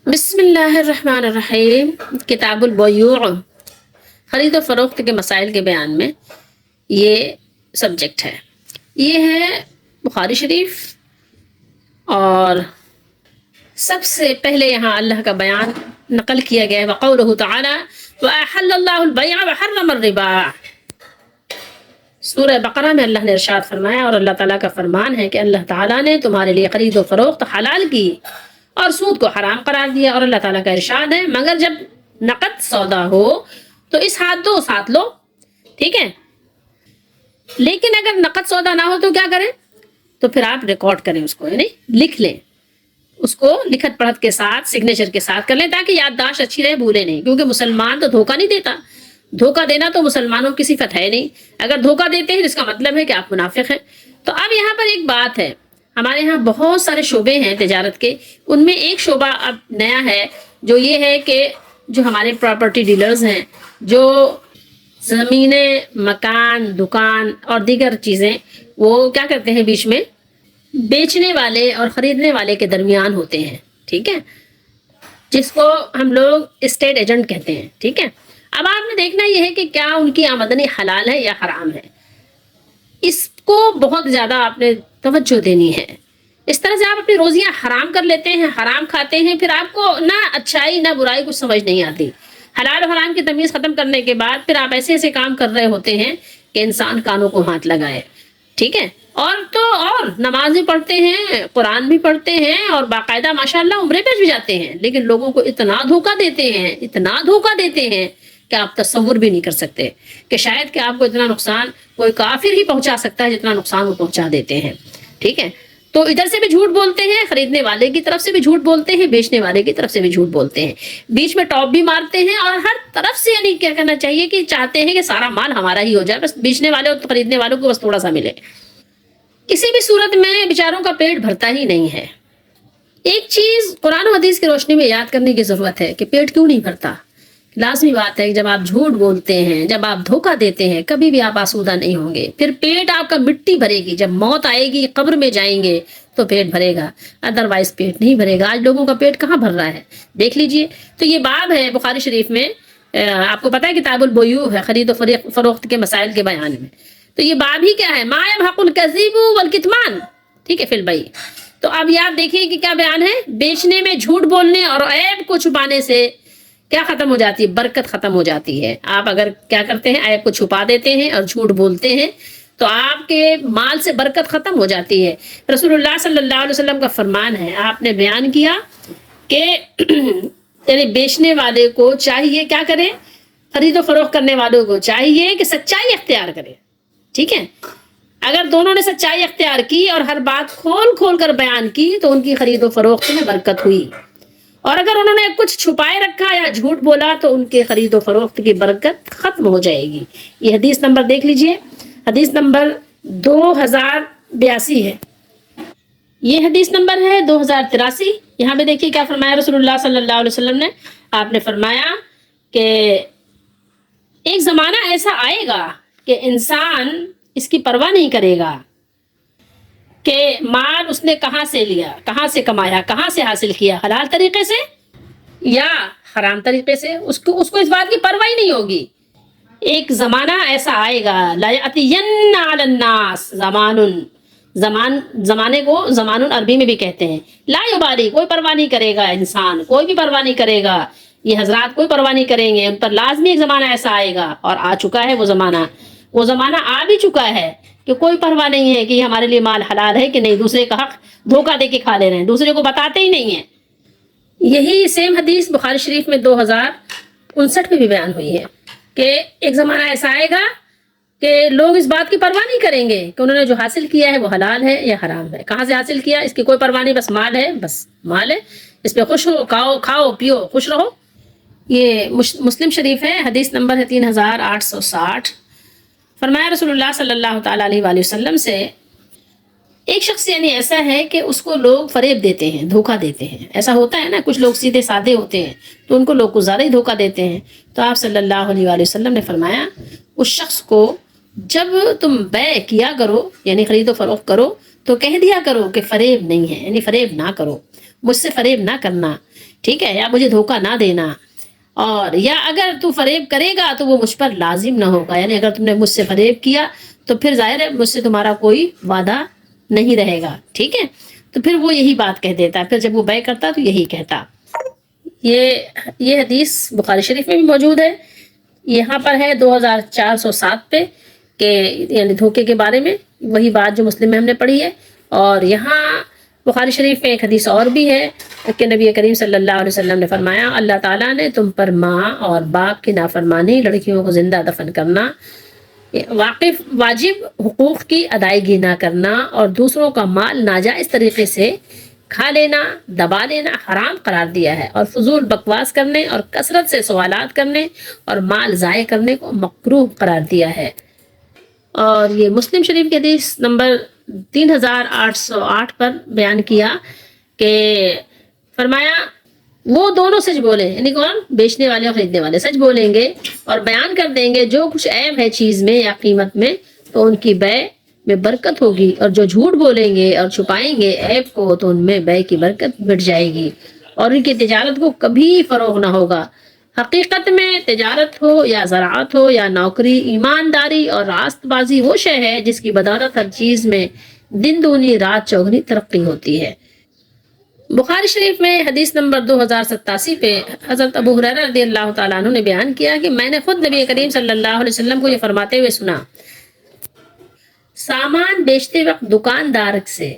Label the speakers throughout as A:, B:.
A: بسم اللہ الرحمن الرحیم۔ کتاب البیوع، خرید و فروخت کے مسائل کے بیان میں یہ سبجیکٹ ہے۔ یہ ہے بخاری شریف، اور سب سے پہلے یہاں اللہ کا بیان نقل کیا گیا ہے، وقولہ تعالی وَأَحَلَّ اللَّهُ الْبَيْعَ وَحَرَّمَ الرِّبَا۔ سورہ بقرہ میں اللہ نے ارشاد فرمایا، اور اللہ تعالیٰ کا فرمان ہے کہ اللہ تعالیٰ نے تمہارے لیے خرید و فروخت حلال کی اور سود کو حرام قرار دیا، اور اللہ تعالیٰ کا ارشاد ہے مگر جب نقد سودا ہو تو اس ہاتھ دو اس ہاتھ لو، ٹھیک ہے۔ لیکن اگر نقد سودا نہ ہو تو کیا کریں؟ تو پھر آپ ریکارڈ کریں، اس کو یعنی لکھ لیں، اس کو لکھت پڑھت کے ساتھ سگنیچر کے ساتھ کر لیں تاکہ یادداشت اچھی رہے، بھولے نہیں، کیونکہ مسلمان تو دھوکہ نہیں دیتا۔ دھوکہ دینا تو مسلمانوں کی صفت ہے نہیں۔ اگر دھوکہ دیتے ہیں تو اس کا مطلب ہے کہ آپ منافق ہیں۔ تو اب یہاں پر ایک بات ہے، ہمارے یہاں بہت سارے شعبے ہیں تجارت کے، ان میں ایک شعبہ اب نیا ہے جو یہ ہے کہ جو ہمارے پراپرٹی ڈیلرز ہیں، جو زمینیں، مکان، دکان اور دیگر چیزیں وہ کیا کرتے ہیں، بیچ میں بیچنے والے اور خریدنے والے کے درمیان ہوتے ہیں، ٹھیک ہے، جس کو ہم لوگ اسٹیٹ ایجنٹ کہتے ہیں، ٹھیک ہے۔ اب آپ نے دیکھنا یہ ہے کہ کیا ان کی آمدنی حلال ہے یا حرام ہے، اس کو بہت زیادہ آپ نے توجہ دینی ہے۔ اس طرح سے آپ اپنی روزیاں حرام کر لیتے ہیں، حرام کھاتے ہیں، پھر آپ کو نہ اچھائی نہ برائی کچھ سمجھ نہیں آتی۔ حلال و حرام کی تمیز ختم کرنے کے بعد پھر آپ ایسے ایسے کام کر رہے ہوتے ہیں کہ انسان کانوں کو ہاتھ لگائے، ٹھیک ہے۔ اور نماز بھی پڑھتے ہیں، قرآن بھی پڑھتے ہیں، اور باقاعدہ ماشاءاللہ عمرے پہ بھی جاتے ہیں، لیکن لوگوں کو اتنا دھوکہ دیتے ہیں، اتنا دھوکہ دیتے ہیں کہ آپ تصور بھی نہیں کر سکتے کہ شاید کہ آپ کو اتنا نقصان کوئی کافر ہی پہنچا سکتا ہے جتنا نقصان وہ پہنچا دیتے ہیں، ٹھیک ہے۔ تو ادھر سے بھی جھوٹ بولتے ہیں، خریدنے والے کی طرف سے بھی جھوٹ بولتے ہیں، بیچنے والے کی طرف سے بھی جھوٹ بولتے ہیں، بیچ میں ٹاپ بھی مارتے ہیں، اور ہر طرف سے یعنی کیا کہنا چاہیے کہ چاہتے ہیں کہ سارا مال ہمارا ہی ہو جائے، بس بیچنے والے اور خریدنے والوں کو بس تھوڑا سا ملے۔ کسی بھی صورت میں بیچاروں کا پیٹ بھرتا ہی نہیں ہے۔ ایک چیز قرآن و حدیث کی روشنی میں یاد کرنے کی ضرورت ہے کہ پیٹ کیوں نہیں بھرتا۔ لازمی بات ہے کہ جب آپ جھوٹ بولتے ہیں، جب آپ دھوکہ دیتے ہیں، کبھی بھی آپ آسودہ نہیں ہوں گے، پھر پیٹ آپ کا مٹی بھرے گی، جب موت آئے گی، قبر میں جائیں گے تو پیٹ بھرے گا، ادروائز پیٹ نہیں بھرے گا۔ آج لوگوں کا پیٹ کہاں بھر رہا ہے، دیکھ لیجئے۔ تو یہ باب ہے بخاری شریف میں، آپ کو پتہ ہے کتاب البیوع ہے، خرید و فروخت کے مسائل کے بیان میں۔ تو یہ باب ہی کیا ہے، ما یمحق الکذب والکتمان، ٹھیک ہے، فی البیع۔ تو اب یہ آپ دیکھیے کہ کیا بیان ہے، بیچنے میں جھوٹ بولنے اور عیب کو چھپانے سے کیا ختم ہو جاتی ہے، برکت ختم ہو جاتی ہے۔ آپ اگر کیا کرتے ہیں، عیب کو چھپا دیتے ہیں اور جھوٹ بولتے ہیں تو آپ کے مال سے برکت ختم ہو جاتی ہے۔ رسول اللہ صلی اللہ علیہ وسلم کا فرمان ہے، آپ نے بیان کیا کہ یعنی بیچنے والے کو چاہیے کیا کرے، خرید و فروخت کرنے والوں کو چاہیے کہ سچائی اختیار کرے، ٹھیک ہے۔ اگر دونوں نے سچائی اختیار کی اور ہر بات کھول کھول کر بیان کی تو ان کی خرید و فروخت میں برکت ہوئی، اور اگر انہوں نے کچھ چھپائے رکھا یا جھوٹ بولا تو ان کے خرید و فروخت کی برکت ختم ہو جائے گی۔ یہ حدیث نمبر دیکھ لیجئے، حدیث نمبر 2082 ہے، یہ حدیث نمبر ہے 2083۔ یہاں پہ دیکھیے کیا فرمایا رسول اللہ صلی اللہ علیہ وسلم نے۔ آپ نے فرمایا کہ ایک زمانہ ایسا آئے گا کہ انسان اس کی پرواہ نہیں کرے گا کہ مال اس نے کہاں سے لیا، کہاں سے کمایا، کہاں سے حاصل کیا، حلال طریقے سے یا حرام طریقے سے، اس کو اس بات کی پرواہ نہیں ہوگی۔ ایک زمانہ ایسا آئے گا، لا یأتین علی الناس زمانے کو زمان عربی میں بھی کہتے ہیں، لا یبالی، کوئی پرواہ نہیں کرے گا، انسان کوئی بھی پرواہ نہیں کرے گا، یہ حضرات کوئی پرواہ نہیں کریں گے، ان پر لازمی ایک زمانہ ایسا آئے گا، اور آ چکا ہے وہ زمانہ آ بھی چکا ہے کہ کوئی پرواہ نہیں ہے کہ یہ ہمارے لیے مال حلال ہے کہ نہیں، دوسرے کا حق دھوکہ دے کے کھا لے رہے ہیں، دوسرے کو بتاتے ہی نہیں ہیں۔ یہی سیم حدیث بخاری شریف میں 2059 میں بھی بیان ہوئی ہے کہ ایک زمانہ ایسا آئے گا کہ لوگ اس بات کی پرواہ نہیں کریں گے کہ انہوں نے جو حاصل کیا ہے وہ حلال ہے یا حرام ہے، کہاں سے حاصل کیا اس کی کوئی پرواہ نہیں، بس مال ہے، بس مال ہے، اس پہ خوش ہو، کھاؤ پیو، خوش رہو۔ یہ مسلم شریف ہے، حدیث نمبر ہے 3860۔ فرمایا رسول اللہ صلی اللہ تعالیٰ علیہ وآلہ وسلم سے، ایک شخص یعنی ایسا ہے کہ اس کو لوگ فریب دیتے ہیں، دھوکہ دیتے ہیں، ایسا ہوتا ہے نا، کچھ لوگ سیدھے سادے ہوتے ہیں تو ان کو لوگ کو زیادہ ہی دھوکہ دیتے ہیں۔ تو آپ صلی اللہ علیہ وآلہ وسلم نے فرمایا، اس شخص کو جب تم بیع کیا کرو، یعنی خرید و فروخت کرو، تو کہہ دیا کرو کہ فریب نہیں ہے، یعنی فریب نہ کرو، مجھ سے فریب نہ کرنا، ٹھیک ہے، یا مجھے دھوکہ نہ دینا، اور یا اگر تو فریب کرے گا تو وہ مجھ پر لازم نہ ہوگا، یعنی اگر تم نے مجھ سے فریب کیا تو پھر ظاہر ہے مجھ سے تمہارا کوئی وعدہ نہیں رہے گا، ٹھیک ہے۔ تو پھر وہ یہی بات کہہ دیتا، پھر جب وہ بیع کرتا تو یہی کہتا۔ یہ حدیث بخاری شریف میں بھی موجود ہے، یہاں پر ہے 2407 پہ، کہ یعنی دھوکے کے بارے میں وہی بات جو مسلم میں ہم نے پڑھی ہے۔ اور یہاں بخاری شریف میں ایک حدیث اور بھی ہے کہ نبی کریم صلی اللہ علیہ وسلم نے فرمایا، اللہ تعالیٰ نے تم پر ماں اور باپ کی نافرمانی، لڑکیوں کو زندہ دفن کرنا، واجب حقوق کی ادائیگی نہ کرنا اور دوسروں کا مال ناجائز طریقے سے کھا لینا، دبا لینا حرام قرار دیا ہے، اور فضول بکواس کرنے اور کثرت سے سوالات کرنے اور مال ضائع کرنے کو مکروہ قرار دیا ہے۔ اور یہ مسلم شریف کی حدیث نمبر 3808 پر بیان کیا کہ فرمایا، وہ دونوں سچ بولیں، یعنی کون؟ بیچنے والے اور خریدنے والے سچ بولیں گے اور بیان کر دیں گے جو کچھ عیب ہے چیز میں یا قیمت میں، تو ان کی بیع میں برکت ہوگی، اور جو جھوٹ بولیں گے اور چھپائیں گے عیب کو تو ان میں بیع کی برکت مٹ جائے گی، اور ان کی تجارت کو کبھی فروغ نہ ہوگا۔ حقیقت میں تجارت ہو یا زراعت ہو یا نوکری، ایمانداری اور راست بازی وہ شے ہے جس کی بدولت ہر چیز میں دن دونی رات چوگنی ترقی ہوتی ہے۔ بخاری شریف میں حدیث نمبر 2087 پہ حضرت ابو ہریرہ رضی اللہ تعالیٰ عنہ نے بیان کیا کہ میں نے خود نبی کریم صلی اللہ علیہ وسلم کو یہ فرماتے ہوئے سنا، سامان بیچتے وقت دکاندار سے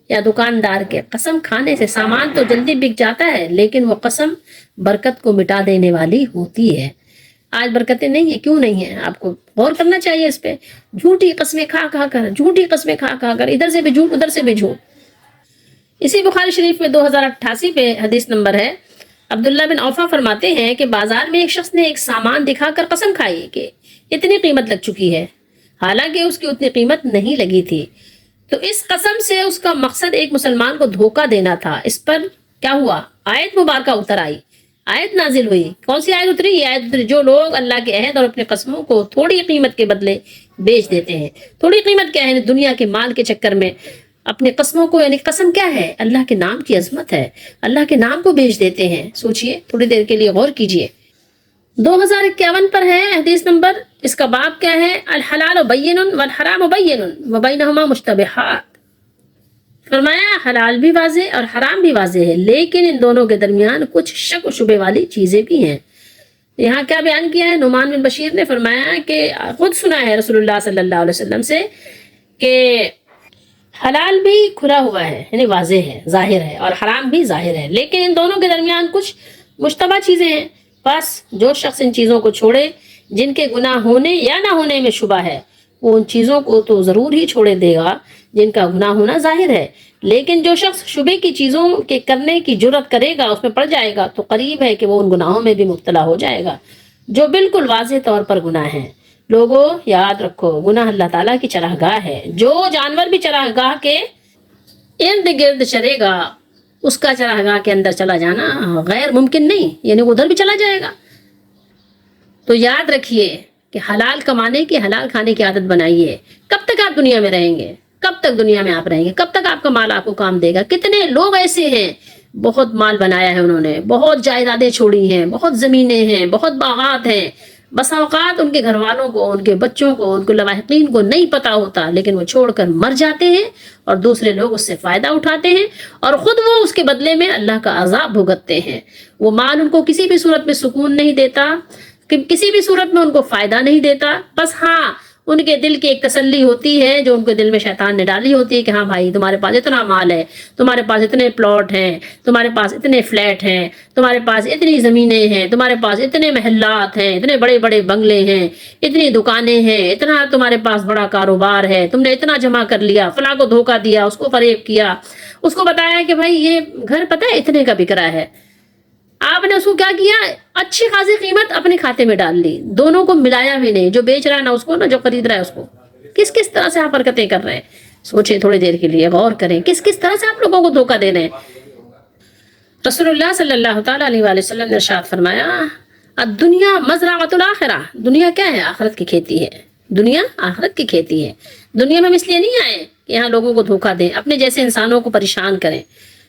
A: یا دکاندار کے قسم کھانے سے سامان تو جلدی بک جاتا ہے، لیکن وہ قسم برکت کو مٹا دینے والی ہوتی ہے۔ آج برکتیں نہیں ہیں، کیوں نہیں ہیں؟ آپ کو غور کرنا چاہیے اس پہ۔ جھوٹی قسمیں کھا کر ادھر سے بھی جھوٹ ادھر سے بھی جھوٹ۔ اسی بخاری شریف میں 2088 پہ حدیث نمبر ہے، عبداللہ بن عوفہ فرماتے ہیں کہ بازار میں ایک شخص نے ایک سامان دکھا کر قسم کھائی کہ اتنی قیمت لگ چکی ہے، حالانکہ اس کی اتنی قیمت نہیں لگی تھی۔ تو اس قسم سے اس کا مقصد ایک مسلمان کو دھوکہ دینا تھا۔ اس پر کیا ہوا؟ آیت مبارکہ اتر آئی، آیت نازل ہوئی۔ کون سی آیت اتری؟ یہ آیت اتری، جو لوگ اللہ کے عہد اور اپنے قسموں کو تھوڑی قیمت کے بدلے بیچ دیتے ہیں۔ تھوڑی قیمت کیا ہے؟ دنیا کے مال کے چکر میں اپنے قسموں کو، یعنی قسم کیا ہے؟ اللہ کے نام کی عظمت ہے، اللہ کے نام کو بیچ دیتے ہیں۔ سوچئے، تھوڑی دیر کے لیے غور کیجئے۔ 2051 پر ہے حدیث نمبر، اس کا باب کیا ہے؟ الحلال بین والحرام بین وبینہما مشتبہات۔ فرمایا حلال بھی واضح اور حرام بھی واضح ہے، لیکن ان دونوں کے درمیان کچھ شک و شبے والی چیزیں بھی ہیں۔ یہاں کیا بیان کیا ہے؟ نعمان بن بشیر نے فرمایا کہ خود سنا ہے رسول اللہ صلی اللہ علیہ وسلم سے کہ حلال بھی کھلا ہوا ہے، یعنی واضح ہے، ظاہر ہے، اور حرام بھی ظاہر ہے، لیکن ان دونوں کے درمیان کچھ مشتبہ چیزیں ہیں۔ بس جو شخص ان چیزوں کو چھوڑے جن کے گناہ ہونے یا نہ ہونے میں شبہ ہے، وہ ان چیزوں کو تو ضرور ہی چھوڑے دے گا جن کا گناہ ہونا ظاہر ہے، لیکن جو شخص شبے کی چیزوں کے کرنے کی جرت کرے گا، اس میں پڑ جائے گا، تو قریب ہے کہ وہ ان گناہوں میں بھی مبتلا ہو جائے گا جو بالکل واضح طور پر گناہ ہیں۔ لوگوں یاد رکھو، گناہ اللہ تعالیٰ کی چراگاہ ہے۔ جو جانور بھی چراگاہ کے ارد گرد چرے گا، اس کا چراگاہ کے اندر چلا جانا غیر ممکن نہیں، یعنی وہ ادھر بھی چلا جائے گا۔ تو یاد رکھیے کہ حلال کمانے کی، حلال کھانے کی عادت بنائیے۔ کب تک آپ دنیا میں رہیں گے؟ کب تک دنیا میں آپ رہیں گے؟ کب تک آپ کا مال آپ کو کام دے گا؟ کتنے لوگ ایسے ہیں بہت مال بنایا ہے انہوں نے، بہت جائیدادیں چھوڑی ہیں، بہت زمینیں ہیں، بہت باغات ہیں، بس اوقات ان کے گھر والوں کو، ان کے بچوں کو، ان کو لواحقین کو نہیں پتا ہوتا، لیکن وہ چھوڑ کر مر جاتے ہیں اور دوسرے لوگ اس سے فائدہ اٹھاتے ہیں، اور خود وہ اس کے بدلے میں اللہ کا عذاب بھگتتے ہیں۔ وہ مال ان کو کسی بھی صورت میں سکون نہیں دیتا، کسی بھی صورت میں ان کو فائدہ نہیں دیتا، بس ہاں ان کے دل کی ایک تسلی ہوتی ہے جو ان کے دل میں شیطان نے ڈالی ہوتی ہے کہ ہاں بھائی، تمہارے پاس اتنا مال ہے، تمہارے پاس اتنے پلاٹ ہیں، تمہارے پاس اتنے فلیٹ ہیں، تمہارے پاس اتنی زمینیں ہیں، تمہارے پاس اتنے محلات ہیں، اتنے بڑے بڑے بنگلے ہیں، اتنی دکانیں ہیں، اتنا تمہارے پاس بڑا کاروبار ہے، تم نے اتنا جمع کر لیا، فلاں کو دھوکہ دیا، اس کو فریب کیا، اس کو بتایا کہ بھائی یہ گھر پتہ ہے اتنے کا بک رہا ہے، آپ نے اس کو کیا کیا؟ اچھی خاصی قیمت اپنے کھاتے میں ڈال لی، دونوں کو ملایا بھی نہیں، جو بیچ رہا ہے نہ اس کو، نہ جو خرید رہا ہے اس کو۔ کس طرح سے آپ حرکتیں کر رہے ہیں؟ سوچیں تھوڑی دیر کے لیے، غور کریں، کس طرح سے آپ لوگوں کو دھوکہ دے رہے ہیں۔ رسول اللہ صلی اللہ تعالیٰ علیہ وآلہ وسلم نے ارشاد فرمایا، الدنیا مزرعۃ الآخرہ، دنیا کیا ہے؟ آخرت کی کھیتی ہے۔ دنیا آخرت کی کھیتی ہے۔ دنیا میں ہم اس لیے نہیں آئے کہ یہاں لوگوں کو دھوکہ دیں، اپنے جیسے انسانوں کو پریشان کریں۔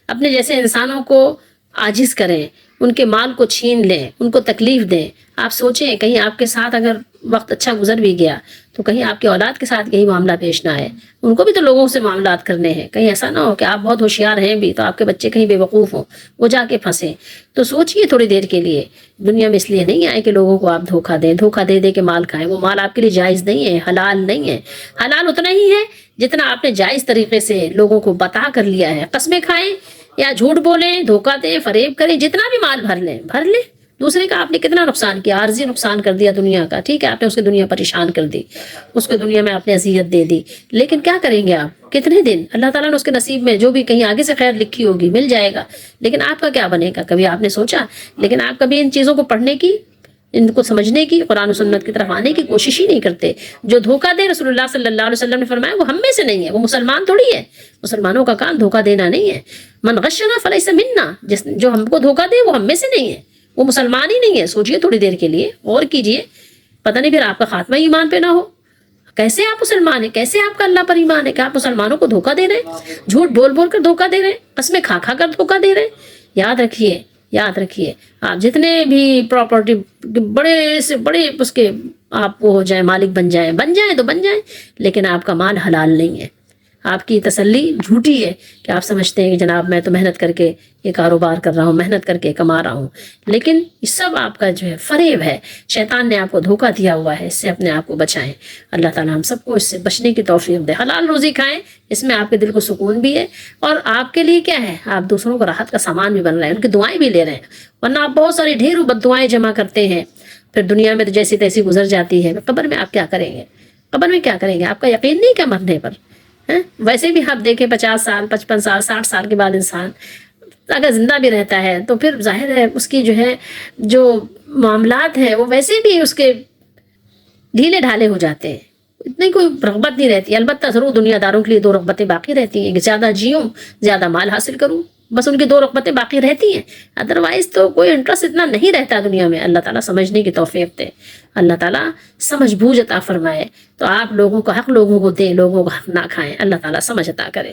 A: اپنے جیسے انسانوں کو عاجز کریں، ان کے مال کو چھین لیں، ان کو تکلیف دیں۔ آپ سوچیں کہیں آپ کے ساتھ اگر وقت اچھا گزر بھی گیا تو کہیں آپ کی اولاد کے ساتھ یہی معاملہ پیش نہ آئے، ان کو بھی تو لوگوں سے معاملات کرنے ہیں، کہیں ایسا نہ ہو کہ آپ بہت ہوشیار ہیں بھی تو آپ کے بچے کہیں بے وقوف ہوں، وہ جا کے پھنسیں۔ تو سوچئے تھوڑی دیر کے لیے، دنیا میں اس لیے نہیں آئے کہ لوگوں کو آپ دھوکہ دیں، دھوکہ دے دے کے مال کھائیں، وہ مال آپ کے لیے جائز نہیں ہے، حلال نہیں ہے۔ حلال اتنا ہی ہے جتنا آپ نے جائز طریقے سے لوگوں کو بتا کر لیا ہے۔ قسمیں کھائیں یا جھوٹ بولیں، دھوکہ دیں، فریب کریں، جتنا بھی مال بھر لیں۔ دوسرے کا آپ نے کتنا نقصان کیا، عارضی نقصان کر دیا دنیا کا، ٹھیک ہے آپ نے اس کی دنیا پریشان کر دی، اس کو دنیا میں آپ نے اذیت دے دی، لیکن کیا کریں گے آپ؟ کتنے دن اللہ تعالیٰ نے اس کے نصیب میں جو بھی کہیں آگے سے خیر لکھی ہوگی مل جائے گا، لیکن آپ کا کیا بنے گا؟ کبھی آپ نے سوچا؟ لیکن آپ کبھی ان چیزوں کو پڑھنے کی، ان کو سمجھنے کی، قرآن و سنت کی طرف آنے کی کوشش ہی نہیں کرتے۔ جو دھوکہ دے، رسول اللہ صلی اللہ علیہ وسلم نے فرمایا وہ ہم میں سے نہیں ہے، وہ مسلمان تھوڑی ہے۔ مسلمانوں کا کام دھوکہ دینا نہیں ہے۔ من غشنا فلیس منا، جو ہم کو دھوکہ دے وہ ہم میں سے نہیں ہے، وہ مسلمان ہی نہیں ہے۔ سوچئے تھوڑی دیر کے لیے، غور کیجئے، پتہ نہیں پھر آپ کا خاتمہ ایمان پہ نہ ہو۔ کیسے آپ مسلمان ہیں؟ کیسے آپ کا اللہ پر ایمان ہے کہ آپ مسلمانوں کو دھوکہ دے رہے ہیں، جھوٹ بول بول کر دھوکہ دے رہے ہیں، قسمیں کھا کھا کر دھوکہ دے رہے ہیں؟ یاد رکھیے آپ جتنے بھی پراپرٹی بڑے سے بڑے اس کے آپ وہ ہو جائیں، مالک بن جائیں، لیکن آپ کا مال حلال نہیں ہے۔ آپ کی تسلی جھوٹی ہے کہ آپ سمجھتے ہیں کہ جناب میں تو محنت کر کے یہ کاروبار کر رہا ہوں، محنت کر کے کما رہا ہوں، لیکن یہ سب آپ کا جو ہے فریب ہے، شیطان نے آپ کو دھوکہ دیا ہوا ہے۔ اس سے اپنے آپ کو بچائیں۔ اللہ تعالیٰ ہم سب کو اس سے بچنے کی توفیق دے۔ حلال روزی کھائیں، اس میں آپ کے دل کو سکون بھی ہے، اور آپ کے لیے کیا ہے، آپ دوسروں کو راحت کا سامان بھی بن رہے ہیں، ان کی دعائیں بھی لے رہے ہیں، ورنہ آپ بہت ساری ڈھیروں بد دعائیں جمع کرتے ہیں، پھر دنیا میں تو جیسی تیسی گزر جاتی ہے، قبر میں آپ کیا کریں گے؟ قبر میں کیا کریں گے؟ آپ کا یقین نہیں کیا مرنے پر؟ ویسے بھی آپ دیکھیں 50 سال 55 سال 60 سال کے بعد انسان اگر زندہ بھی رہتا ہے تو پھر ظاہر ہے اس کی جو معاملات ہیں وہ ویسے بھی اس کے ڈھیلے ڈھالے ہو جاتے ہیں، اتنی کوئی رغبت نہیں رہتی۔ البتہ ضرور دنیا داروں کے لیے 2 رغبتیں باقی رہتی ہیں کہ زیادہ جیوں، زیادہ مال حاصل کروں، بس ان کی 2 رغبتیں باقی رہتی ہیں، ادروائز تو کوئی انٹرسٹ اتنا نہیں رہتا دنیا میں۔ اللہ تعالیٰ سمجھنے کی توفیق دے، اللہ تعالیٰ سمجھ بوجھ عطا فرمائے، تو آپ لوگوں کو حق لوگوں کو دیں، لوگوں کو حق نہ کھائیں، اللہ تعالیٰ سمجھ عطا کرے۔